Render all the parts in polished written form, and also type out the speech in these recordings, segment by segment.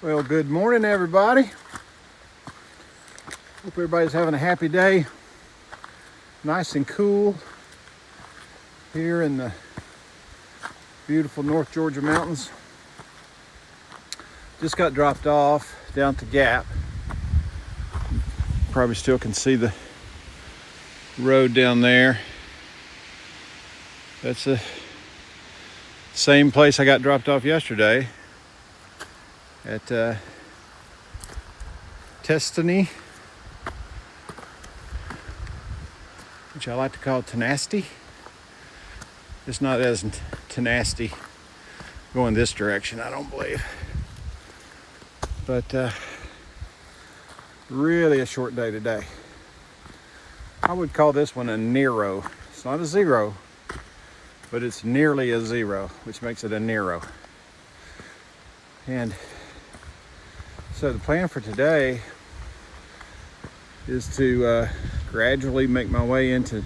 Well, good morning, everybody. Hope everybody's having a happy day. Nice and cool here in the beautiful North Georgia mountains. Just got dropped off down at the Gap. Probably still can see the road down there. That's the same place I got dropped off yesterday at Testany, which I like to call Tenacity. It's not as tenacity going this direction, I don't believe. But really a short day today. I would call this one a Nero. It's not a zero, but it's nearly a zero, which makes it a Nero. And so the plan for today is to gradually make my way into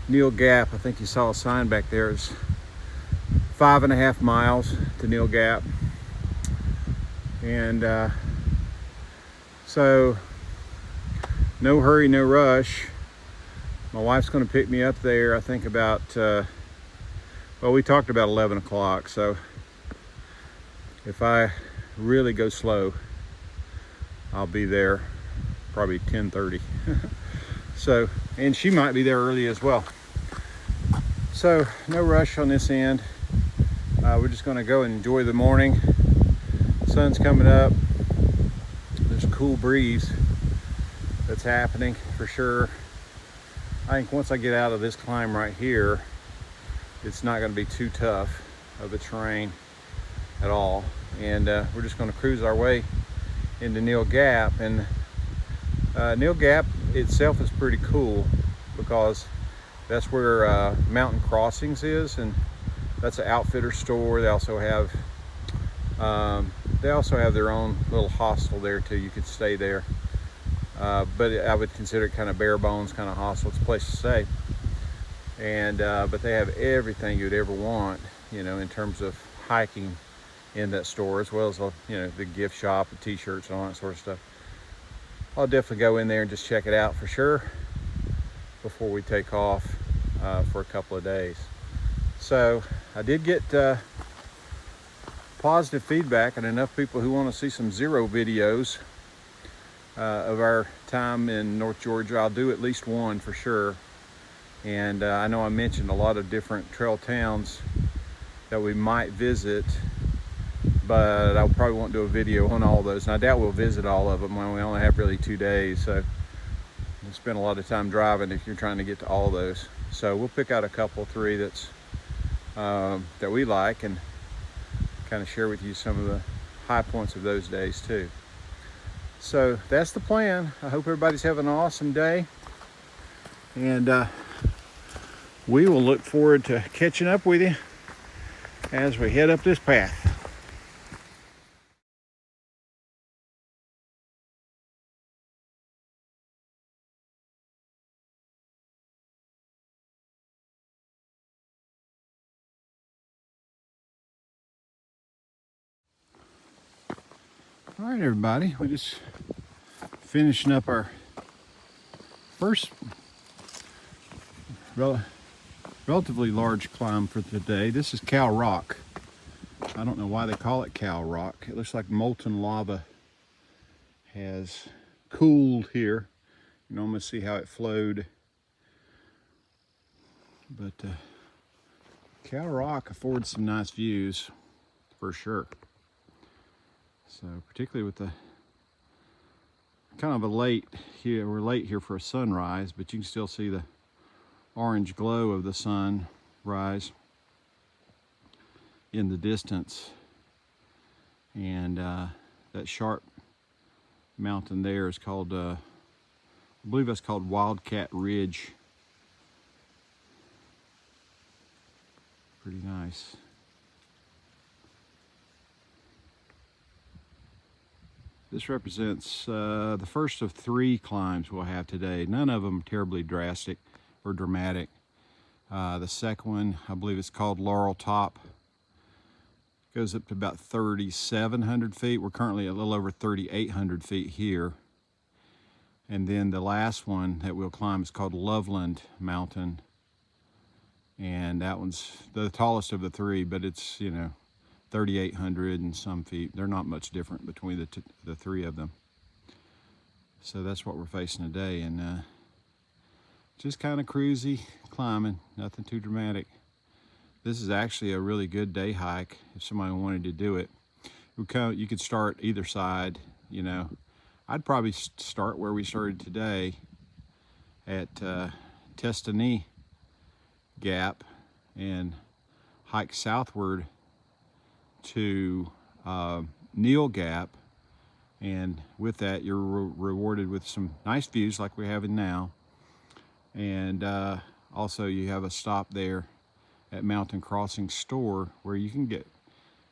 Neel Gap. I think you saw a sign back there. It's 5.5 miles to Neel Gap. And so no hurry, no rush. My wife's going to pick me up there, I think about, well, we talked about 11 o'clock. So if I really go slow, I'll be there probably 10:30. So, and she might be there early as well. So no rush on this end. We're just going to go and enjoy the morning. Sun's coming up. There's a cool breeze that's happening for sure. I think once I get out of this climb right here, it's not going to be too tough of a terrain at all. And we're just going to cruise our way into Neel Gap. And Neel Gap itself is pretty cool because that's where Mountain Crossings is, and that's an outfitter store. They also have their own little hostel there too. You could stay there, but I would consider it kind of bare bones kind of hostel. It's a place to stay, and but they have everything you'd ever want, you know, in terms of hiking in that store, as well as the gift shop, the t-shirts and all that sort of stuff. I'll definitely go in there and just check it out for sure before we take off for a couple of days. So I did get positive feedback and enough people who want to see some zero videos of our time in North Georgia. I'll do at least one for sure. And I know I mentioned a lot of different trail towns that we might visit, but I probably won't do a video on all those. And I doubt we'll visit all of them when we only have really 2 days. So we'll spend a lot of time driving if you're trying to get to all those. So we'll pick out a couple, 3 that's that we like, and kind of share with you some of the high points of those days too. So that's the plan. I hope everybody's having an awesome day. And we will look forward to catching up with you as we head up this path. All right, everybody, we're just finishing up our first relatively large climb for today. This is Cow Rock. I don't know why they call it Cow Rock. It looks like molten lava has cooled here. You can almost see how it flowed. But Cow Rock affords some nice views for sure. So particularly with the kind of a late here, we're late here for a sunrise, but you can still see the orange glow of the sunrise in the distance. And that sharp mountain there is called, I believe that's called Wildcat Ridge. Pretty nice. This represents the first of 3 climbs we'll have today. None of them terribly drastic or dramatic. The second one, I believe it's called Laurel Top. Goes up to about 3,700 feet. We're currently a little over 3,800 feet here. And then the last one that we'll climb is called Loveland Mountain. And that one's the tallest of the three, but it's, you know, 3,800 and some feet. They're not much different between the three of them. So that's what we're facing today, and just kind of cruisy climbing, nothing too dramatic. This is actually a really good day hike if somebody wanted to do it. You could start either side, you know. I'd probably start where we started today at N.Georgia Gap and hike southward to Neel Gap, and with that you're rewarded with some nice views like we're having now, and also you have a stop there at Mountain Crossing store where you can get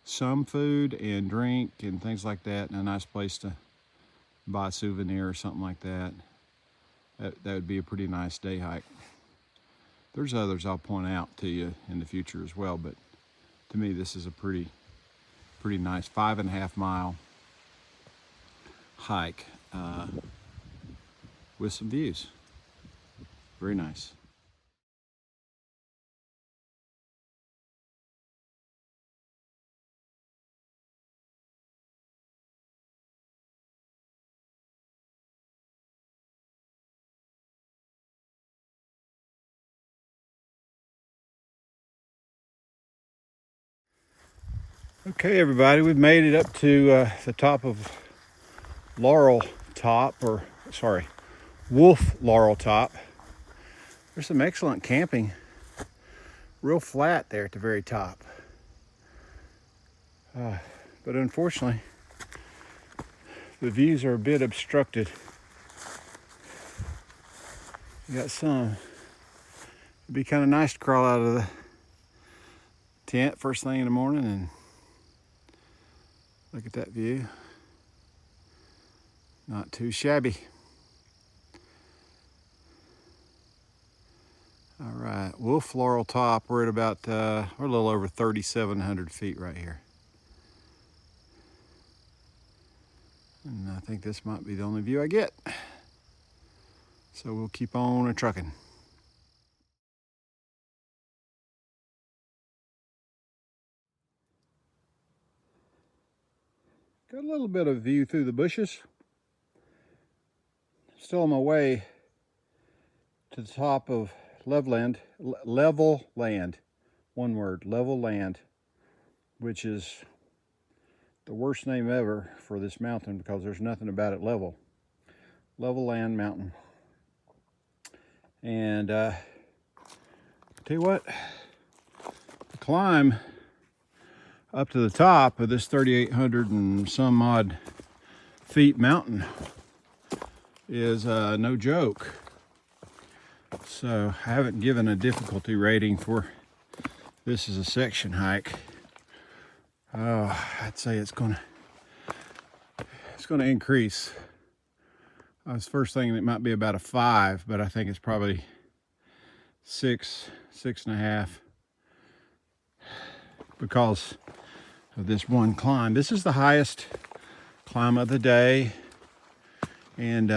some food and drink and things like that, and a nice place to buy a souvenir or something like that. That would be a pretty nice day hike. There's others I'll point out to you in the future as well, but to me this is a pretty nice 5.5 mile hike with some views. Very nice. Okay, everybody, we've made it up to the top of Wolf Laurel Top. There's some excellent camping. Real flat there at the very top. But unfortunately, the views are a bit obstructed. You got some. It'd be kind of nice to crawl out of the tent first thing in the morning and look at that view. Not too shabby. All right, Wolf Laurel Top. We're at about, we're a little over 3,700 feet right here. And I think this might be the only view I get. So we'll keep on trucking. Got a little bit of view through the bushes. Still on my way to the top of Level Land, one word, Level Land, which is the worst name ever for this mountain because there's nothing about it level. Level Land Mountain. And tell you what, the climb up to the top of this 3,800 and some odd feet mountain is no joke. So I haven't given a difficulty rating for this as a section hike. I'd say it's gonna increase. I was first thinking it might be about a 5, but I think it's probably 6.5 because of this one climb. This is the highest climb of the day, and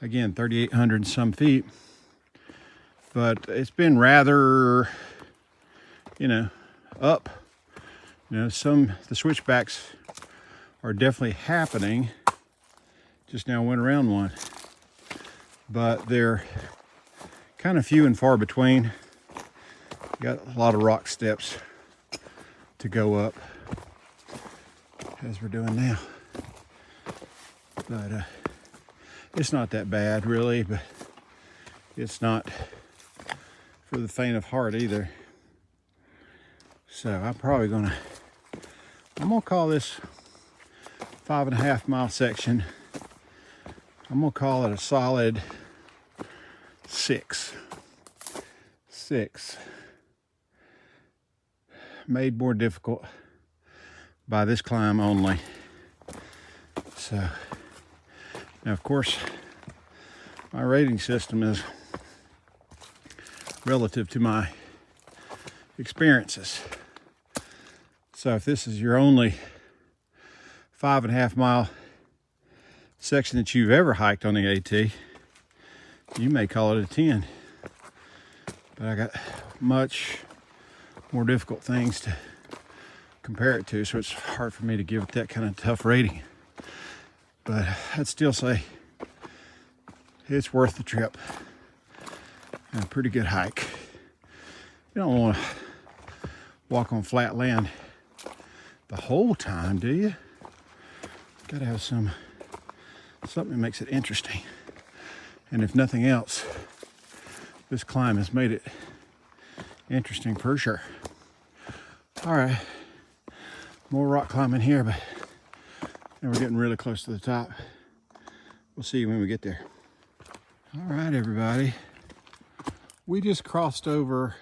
again, 3,800 and some feet, but it's been rather, up. The switchbacks are definitely happening. Just now went around one, but they're kind of few and far between. Got a lot of rock steps to go up as we're doing now, but it's not that bad really, but it's not for the faint of heart either. So I'm gonna call this 5.5 mile section, I'm gonna call it a solid 6. Made more difficult by this climb only. So now, of course, my rating system is relative to my experiences. So if this is your only 5.5 mile section that you've ever hiked on the AT, you may call it a 10. But I got much more difficult things to compare it to, so it's hard for me to give it that kind of tough rating. But I'd still say it's worth the trip and a pretty good hike. You don't want to walk on flat land the whole time, do you? Got to have something that makes it interesting. And if nothing else, this climb has made it interesting for sure. All right, more rock climbing here, but then we're getting really close to the top. We'll see you when we get there. All right, everybody. We just crossed over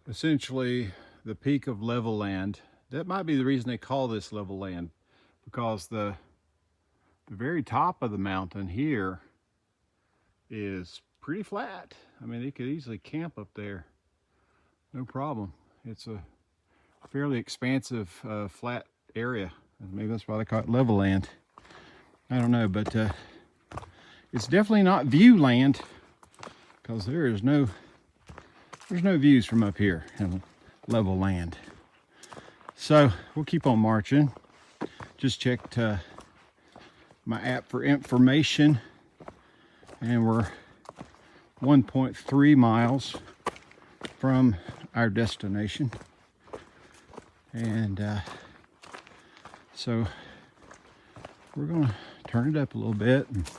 essentially the peak of level land. That might be the reason they call this level land, because the very top of the mountain here is pretty flat. I mean, they could easily camp up there, no problem. It's a fairly expansive flat area. Maybe that's why they call it level land. I don't know, but it's definitely not view land, because there's no views from up here in level land. So we'll keep on marching. Just checked my app for information, and we're 1.3 miles from our destination. And so we're gonna turn it up a little bit and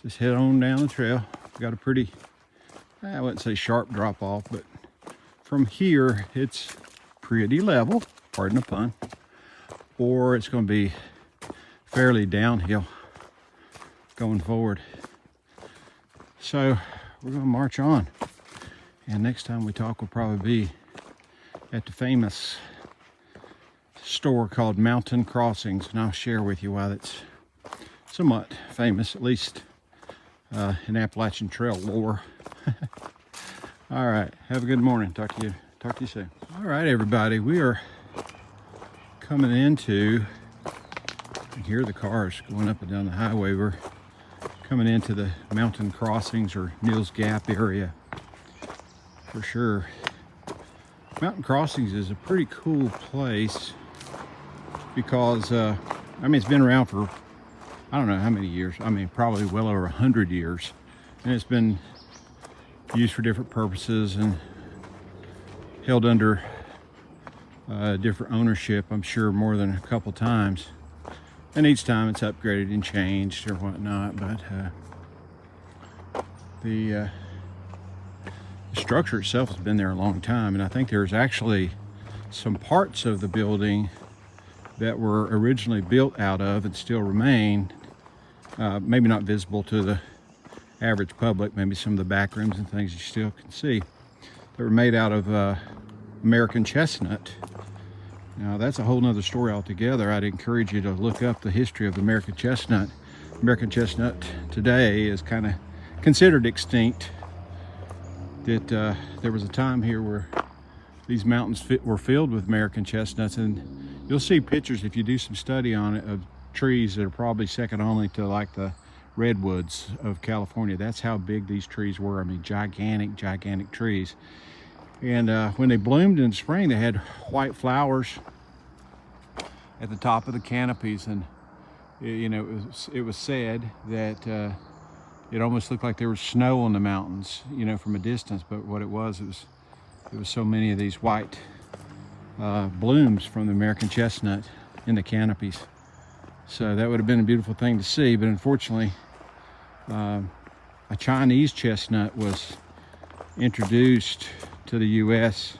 just head on down the trail. We've got a pretty, I wouldn't say sharp drop off, but from here it's pretty level, pardon the pun, or it's going to be fairly downhill going forward. So we're going to march on, and next time we talk will probably be at the famous store called Mountain Crossings, and I'll share with you why that's somewhat famous, at least in Appalachian Trail lore. All right, have a good morning. Talk to you soon. All right, everybody, we are coming into, you hear the cars going up and down the highway. We're coming into the Mountain Crossings, or Neel's Gap area for sure. Mountain Crossings is a pretty cool place because I mean, it's been around for I don't know how many years. I mean, probably well over 100 years, and it's been used for different purposes and held under different ownership, I'm sure more than a couple times, and each time it's upgraded and changed or whatnot. But the structure itself has been there a long time, and I think there's actually some parts of the building that were originally built out of and still remain, maybe not visible to the average public, maybe some of the back rooms and things you still can see, that were made out of American chestnut. Now that's a whole nother story altogether. I'd encourage you to look up the history of the American chestnut. American chestnut today is kind of considered extinct. That there was a time here where these mountains were filled with American chestnuts, and you'll see pictures if you do some study on it of trees that are probably second only to like the redwoods of California. That's how big these trees were. I mean, gigantic trees. And when they bloomed in spring, they had white flowers at the top of the canopies, and you know, it was said that it almost looked like there was snow on the mountains, you know, from a distance. But what it was so many of these white blooms from the American chestnut in the canopies. So that would have been a beautiful thing to see, but unfortunately a Chinese chestnut was introduced to the U.S.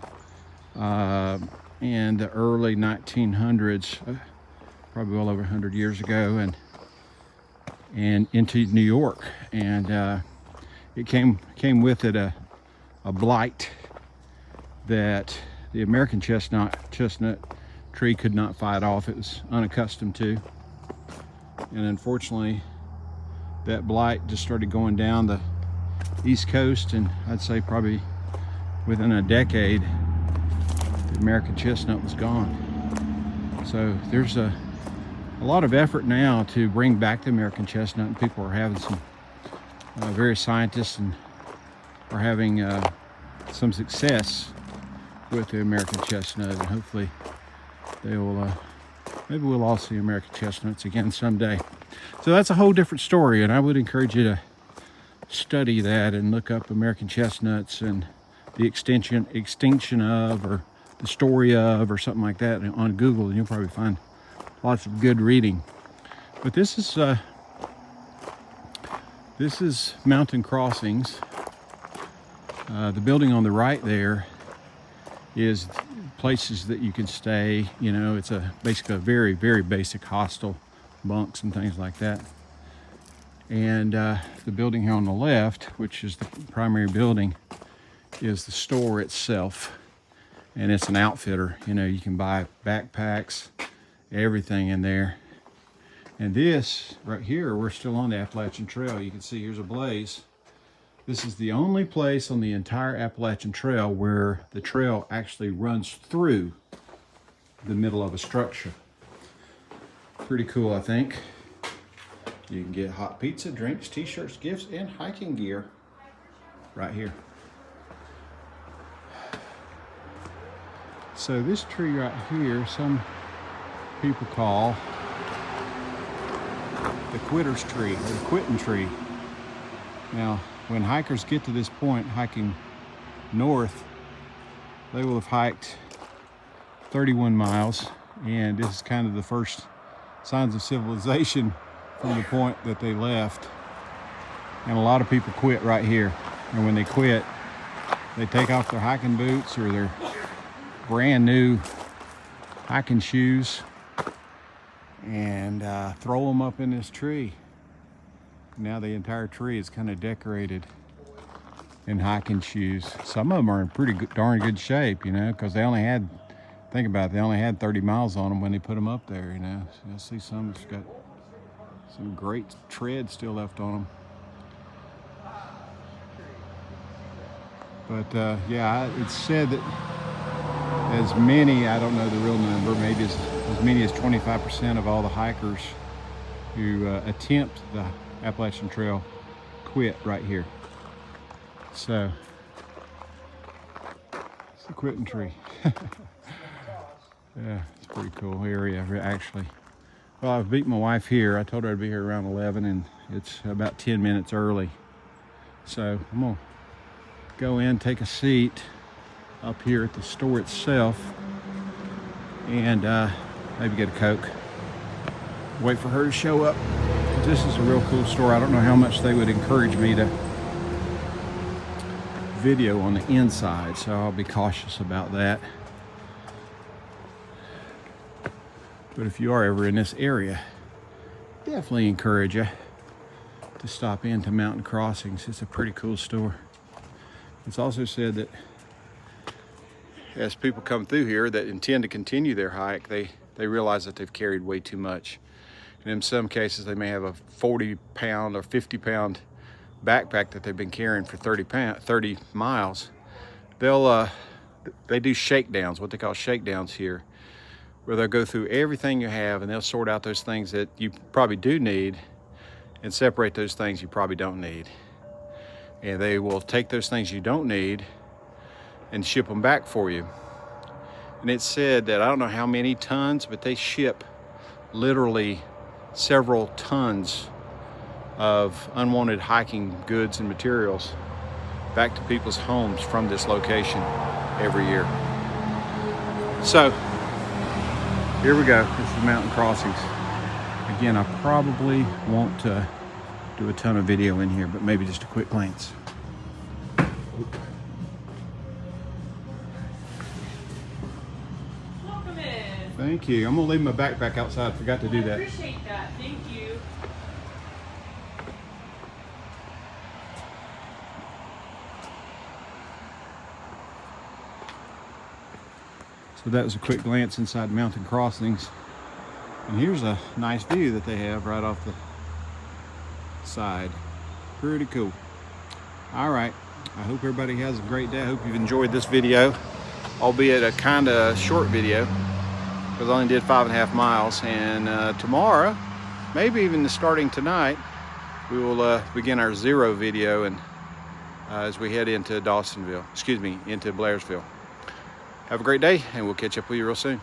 In the early 1900s, probably well over 100 years ago, and into New York, and it came with it a blight that the American chestnut tree could not fight off. It was unaccustomed to, and unfortunately that blight just started going down the East Coast, and I'd say probably within a decade the American chestnut was gone. So there's a lot of effort now to bring back the American chestnut, and people are having some, various scientists and are having some success with the American chestnut, and hopefully they will, maybe we'll all see American chestnuts again someday. So that's a whole different story, and I would encourage you to study that and look up American chestnuts and the extinction of, or the story of, or something like that on Google, and you'll probably find lots of good reading. But this is Mountain Crossings. The building on the right there is places that you can stay. You know, it's basically a very, very basic hostel, bunks and things like that. And the building here on the left, which is the primary building, is the store itself. And it's an outfitter. You know, you can buy backpacks, everything in there. And this right here, we're still on the Appalachian Trail. You can see here's a blaze. This is the only place on the entire Appalachian Trail where the trail actually runs through the middle of a structure. Pretty cool, I think. You can get hot pizza, drinks, t-shirts, gifts, and hiking gear right here. So this tree right here, some people call the quitter's tree, or the quitting tree. Now, when hikers get to this point, hiking north, they will have hiked 31 miles, and this is kind of the first signs of civilization from the point that they left. And a lot of people quit right here. And when they quit, they take off their hiking boots or their brand new hiking shoes and throw them up in this tree. Now the entire tree is kind of decorated in hiking shoes. Some of them are in pretty good, darn good shape, you know, because they only had, think about it, they only had 30 miles on them when they put them up there, you know. So you'll see some that's got some great tread still left on them. But yeah, it's said that as many, I don't know the real number, maybe as many as 25% of all the hikers who attempt the Appalachian Trail quit right here. So it's a quitting tree. Yeah, it's a pretty cool area actually. Well, I've beat my wife here. I told her I'd be here around 11, and it's about 10 minutes early. So I'm gonna go in, take a seat up here at the store itself, and maybe get a Coke. Wait for her to show up. This is a real cool store. I don't know how much they would encourage me to video on the inside, so I'll be cautious about that. But if you are ever in this area, definitely encourage you to stop into Mountain Crossings. It's a pretty cool store. It's also said that as people come through here that intend to continue their hike, they realize that they've carried way too much. And in some cases, they may have a 40-pound or 50-pound backpack that they've been carrying for 30 miles. They do shakedowns, what they call shakedowns here, where they'll go through everything you have and they'll sort out those things that you probably do need and separate those things you probably don't need. And they will take those things you don't need and ship them back for you. And it's said that, I don't know how many tons, but they ship literally several tons of unwanted hiking goods and materials back to people's homes from this location every year. So here we go. This is Mountain Crossings. Again, I probably won't do a ton of video in here, but maybe just a quick glance. Welcome in. Thank you. I'm gonna leave my backpack outside. Forgot to do that. I appreciate that. Thank you. So that was a quick glance inside Mountain Crossings. And here's a nice view that they have right off the side. Pretty cool. All right. I hope everybody has a great day. I hope you've enjoyed this video. albeit a kind of short video, because I only did 5.5 miles. And tomorrow, maybe even starting tonight, we will begin our 0 video, and as we head into into Blairsville. Have a great day, and we'll catch up with you real soon.